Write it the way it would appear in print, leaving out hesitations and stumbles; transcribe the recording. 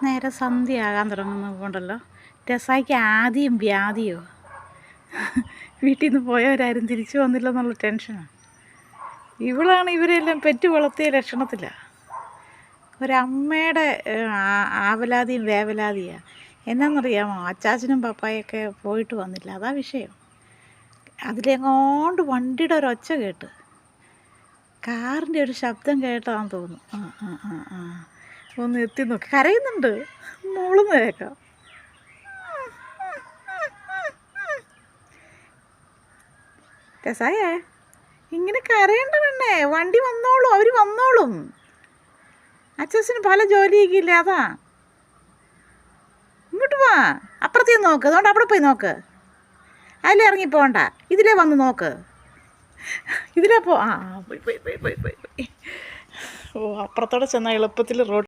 നേരെ സന്ധ്യയാകാൻ തുടങ്ങുന്നതുകൊണ്ടല്ലോ രസായിക്ക് ആദ്യം വ്യാധിയോ വീട്ടിൽ നിന്ന് പോയവരാരും തിരിച്ചു വന്നില്ലെന്നുള്ള ടെൻഷനാണ്. ഇവളാണ് ഇവരെല്ലാം പെറ്റു വളർത്തിയ ലക്ഷണത്തില്ല. ഒരമ്മയുടെ ആവലാതിയും വേവലാതിയാണ്. എന്നാന്നറിയാമോ, അച്ചാച്ചനും പപ്പായൊക്കെ പോയിട്ട് വന്നില്ല, അതാ വിഷയം. അതിലെങ്ങോണ്ട് വണ്ടിയുടെ ഒരൊച്ച കേട്ട്, കാറിൻ്റെ ഒരു ശബ്ദം കേട്ടതാന്ന് തോന്നുന്നു. ഒന്ന് എത്തി നോക്കി, കരയുന്നുണ്ട്, മോളുന്ന് കേൾക്കാം. രസായേ, ഇങ്ങനെ കരയണ്ട പെണ്ണേ, വണ്ടി വന്നോളും, അവർ വന്നോളും. അച്ഛന് പല ജോലിയൊക്കെ ഇല്ലേ, അതാ. ഇങ്ങോട്ട് വാ, അപ്പുറത്തേക്ക് നോക്ക്, അതുകൊണ്ട് അവിടെ പോയി നോക്ക്. അതിലേ ഇറങ്ങി പോകണ്ട, ഇതിലേ വന്ന് നോക്ക്, ഇതിലേ പോയി. ഓ, അപ്പുറത്തോടെ ചെന്നാൽ എളുപ്പത്തിൽ റോഡ്